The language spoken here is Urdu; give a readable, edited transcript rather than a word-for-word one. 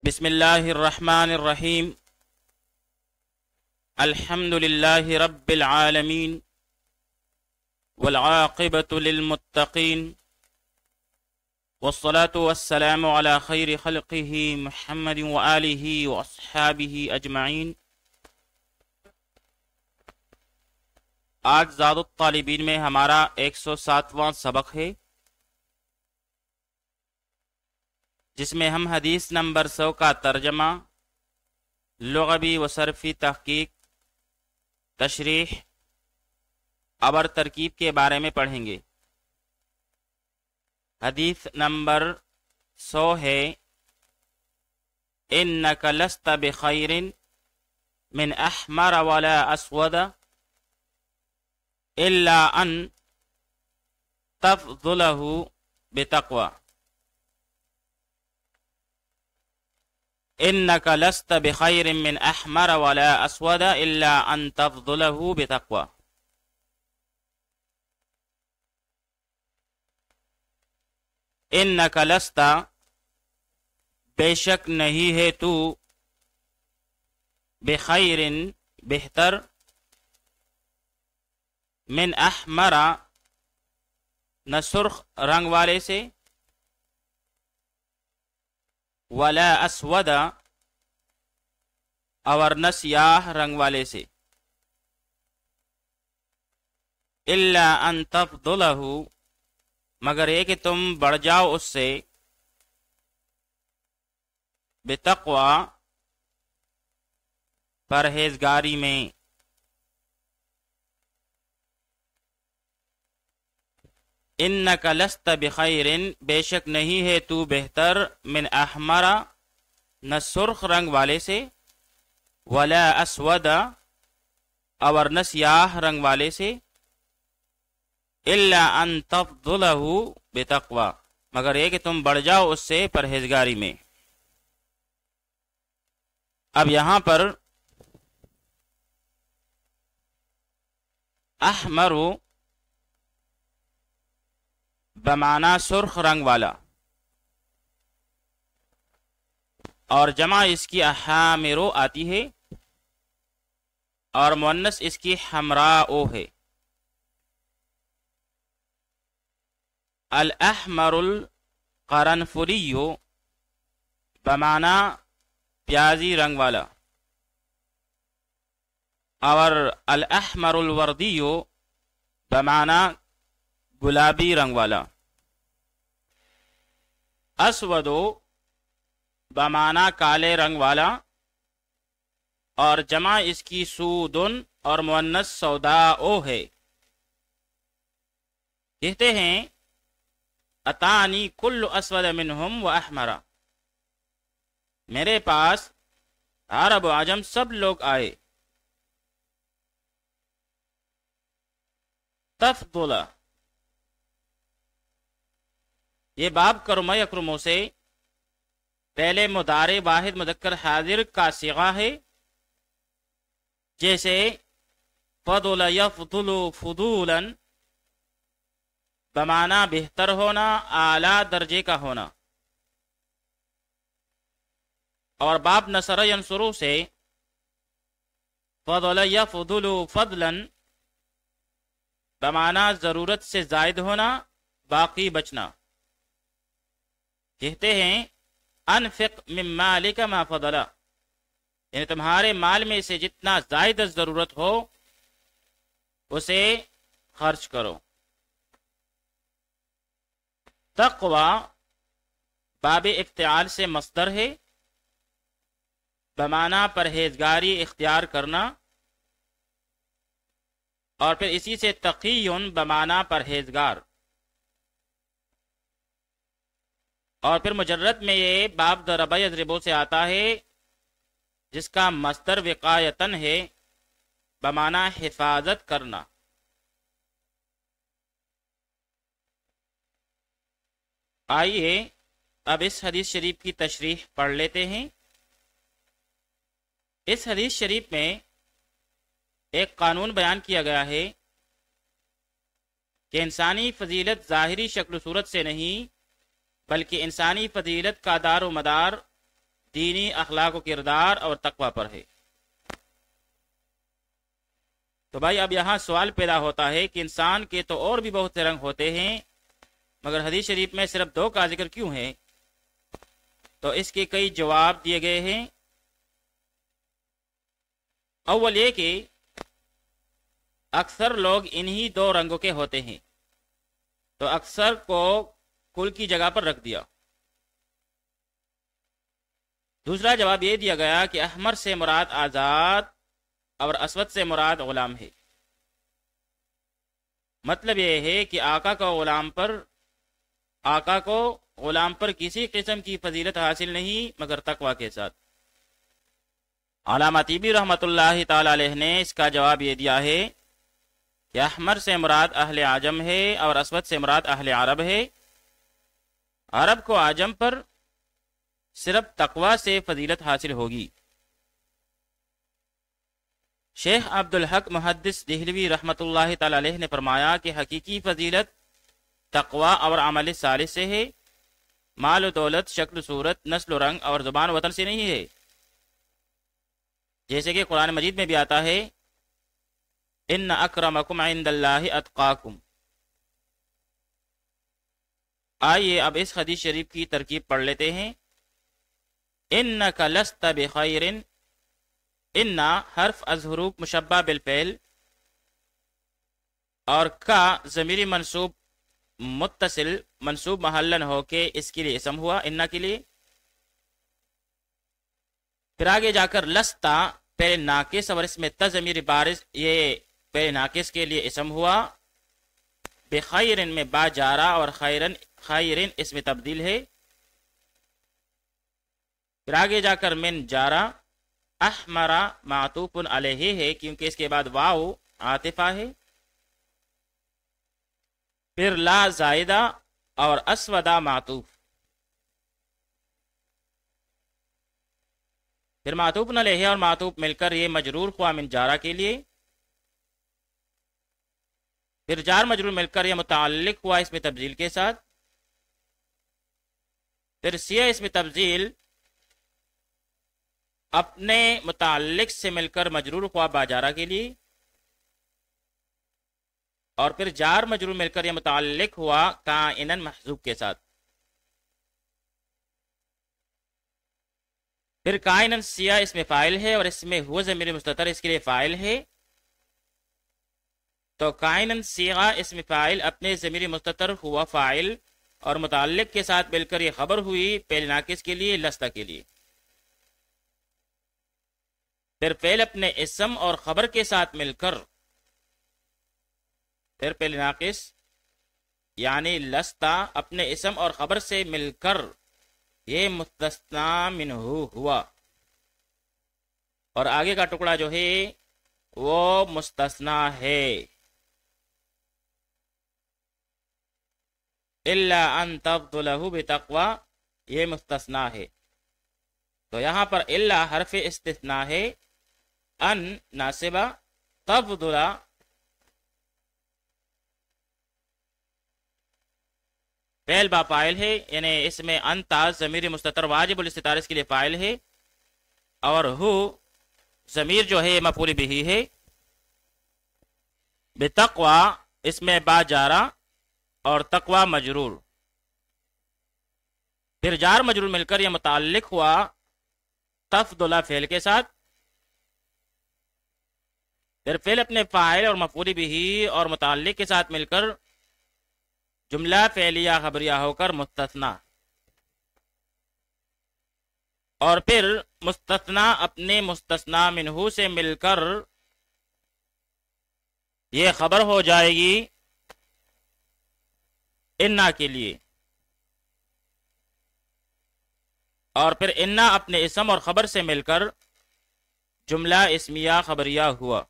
بسم اللہ الرحمن الرحیم الحمد للہ رب العالمین والعاقبۃ للمتقین والصلاة والسلام علی خیر خلقہ محمد وآلہ واصحابہ اجمعین۔ آج زاد الطالبین میں ہمارا 107واں سبق ہے، جس میں ہم حدیث نمبر 100 کا ترجمہ، لغوی و صرفی تحقیق، تشریح اور ترکیب کے بارے میں پڑھیں گے۔ حدیث نمبر 100 ہے، انک لست بخیر من احمر ولا اسود الا ان تفضلہ بتقوی۔ انک لست بخیر من احمر ولا اسود الا ان تفضلہ بتقوی۔ انک لست، بے شک نہیں ہے تو، بخیر بہتر، من احمر نہ سرخ رنگ والے سے، ولا اسود اور نہ سیاہ رنگ والے سے، الا ان تفضلہ مگر یہ کہ تم بڑھ جاؤ اس سے، بتقوی پرہیزگاری میں۔ انک لست بخیر، بے شک نہیں ہے تو بہتر، من احمر نہ سرخ رنگ والے سے، ولا اسود اور نہ سیاہ رنگ والے سے، الا ان تفضلہ بتقوی مگر یہ کہ تم بڑھ جاؤ اس سے پرہیزگاری میں۔ اب یہاں پر احمر بمعنی سرخ رنگ والا، اور جمع اس کی احامرو آتی ہے، اور مؤنث اس کی حمراء ہے۔ الاحمر القرنفلی بمعنی پیازی رنگ والا، اور الاحمر الوردی بمعنی گلابی رنگ والا۔ اسود بمعنی کالے رنگ والا، اور جمع اس کی سودن اور مؤنث سوداء ہے۔ کہتے ہیں اتانی کل اسود منہم و احمرا، میرے پاس عرب و عجم سب لوگ آئے۔ تفضل، یہ باب کرم یکرمو سے پہلے مضارع واحد مذکر حاضر کا صیغہ ہے، جیسے فضل یفضل فضولا بمعنی بہتر ہونا، اعلیٰ درجے کا ہونا، اور باب نصر ینصرو سے فضل یفضل فضلا بمعنی ضرورت سے زائد ہونا، باقی بچنا۔ کہتے ہیں انفق من مالک ما فضل، یعنی تمہارے مال میں سے جتنا زائد ضرورت ہو اسے خرچ کرو۔ تقوی باب افتعال سے مصدر ہے، بمعنی پرہیزگاری اختیار کرنا، اور پھر اسی سے تقی بمعنی پرہیزگار، اور پھر مجرد میں یہ باب ضرب یضرب سے آتا ہے، جس کا مصدر وقایتن ہے، بمعنی حفاظت کرنا۔ آئیے اب اس حدیث شریف کی تشریح پڑھ لیتے ہیں۔ اس حدیث شریف میں ایک قانون بیان کیا گیا ہے کہ انسانی فضیلت ظاہری شکل و صورت سے نہیں، بلکہ انسانی فضیلت کا دار و مدار دینی اخلاق و کردار اور تقوی پر ہے۔ تو بھائی اب یہاں سوال پیدا ہوتا ہے کہ انسان کے تو اور بھی بہت سے رنگ ہوتے ہیں، مگر حدیث شریف میں صرف 2 کا ذکر کیوں ہے؟ تو اس کے کئی جواب دیے گئے ہیں۔ اول یہ کہ اکثر لوگ انہی 2 رنگوں کے ہوتے ہیں، تو اکثر کو کل کی جگہ پر رکھ دیا۔ دوسرا جواب یہ دیا گیا کہ احمر سے مراد آزاد اور اسود سے مراد غلام ہے۔ مطلب یہ ہے کہ آقا کو غلام پر کسی قسم کی فضیلت حاصل نہیں مگر تقوی کے ساتھ۔ علامہ طیبی رحمۃ اللہ تعالی علیہ نے اس کا جواب یہ دیا ہے کہ احمر سے مراد اہل عجم ہے اور اسود سے مراد اہل عرب ہے۔ عرب کو عجم پر صرف تقوی سے فضیلت حاصل ہوگی۔ شیخ عبدالحق محدث دہلوی رحمۃ اللہ تعالی علیہ نے فرمایا کہ حقیقی فضیلت تقوی اور عمل صالح سے ہے، مال و دولت، شکل و صورت، نسل و رنگ اور زبان و وطن سے نہیں ہے۔ جیسے کہ قرآن مجید میں بھی آتا ہے ان اکرمکم عند اللہ اتقاکم۔ آئیے اب اس حدیث شریف کی ترکیب پڑھ لیتے ہیں۔ انک لست بخیر، ان حرف از حروف مشبہ بالفعل اور کا ضمیری منصوب متصل منصوب محلن ہو کے اس کے لیے اسم ہوا، ان کے لیے۔ پھر آگے جا کر لستا پہلے ناقص اور اس میں ضمیر بارز، یہ پہلے ناقص کے لیے اسم ہوا۔ بخیرن میں با جارا اور خیرن اس میں تبدیل ہے۔ پھر آگے جا کر من جارا، احمرا معطوف علیہ ہے کیونکہ اس کے بعد واو عاطفہ ہے۔ پھر لا زائدہ اور اسودا معطوف، پھر معطوف علیہ اور معطوف مل کر یہ مجرور ہوا من جارا کے لیے۔ پھر جار مجرور مل کر یہ متعلق ہوا اس میں تبدیل کے ساتھ۔ پھر سیاہ اس میں تبدیل اپنے متعلق سے مل کر مجرور ہوا باجارہ کے لیے، اور پھر جار مجرور مل کر یہ متعلق ہوا کائنن محذوف کے ساتھ۔ پھر کائنن سیاہ اس میں فاعل ہے اور اس میں ہوا ضمیر مستتر اس کے لیے فاعل ہے، تو کائنن سیغا اس میں فاعل اپنے ضمیر مستتر ہوا فاعل اور متعلق کے ساتھ مل کر یہ خبر ہوئی پہلے ناقص کے لیے لستا کے لیے۔ پھر فعل اپنے اسم اور خبر کے ساتھ مل کر، پھر پہلے ناقص یعنی لستا اپنے اسم اور خبر سے مل کر یہ مستثنا منہ ہوا، اور آگے کا ٹکڑا جو ہے وہ مستثنا ہے۔ الا ان تفضلہ بتقوی، یہ مستثنا ہے۔ تو یہاں پر الا حرف استثناء ہے، ان ناصبہ، تفضلہ فعل با فاعل ہے، یعنی اس میں انتا ضمیر مستتر واجب الاستتار اس کے لیے فاعل ہے، اور ہو ضمیر جو ہے مفعول بھی ہے۔ بتقوی اس میں با جارا اور تقوی مجرور، پھر جار مجرور مل کر یہ متعلق ہوا تفضلہ فعل کے ساتھ، پھر فعل اپنے فاعل اور مفعول بھی اور متعلق کے ساتھ مل کر جملہ فعلیہ خبریہ ہو کر مستثنا، اور پھر مستثنا اپنے مستثنا منہو سے مل کر یہ خبر ہو جائے گی انا کے لیے، اور پھر انا اپنے اسم اور خبر سے مل کر جملہ اسمیہ خبریہ ہوا۔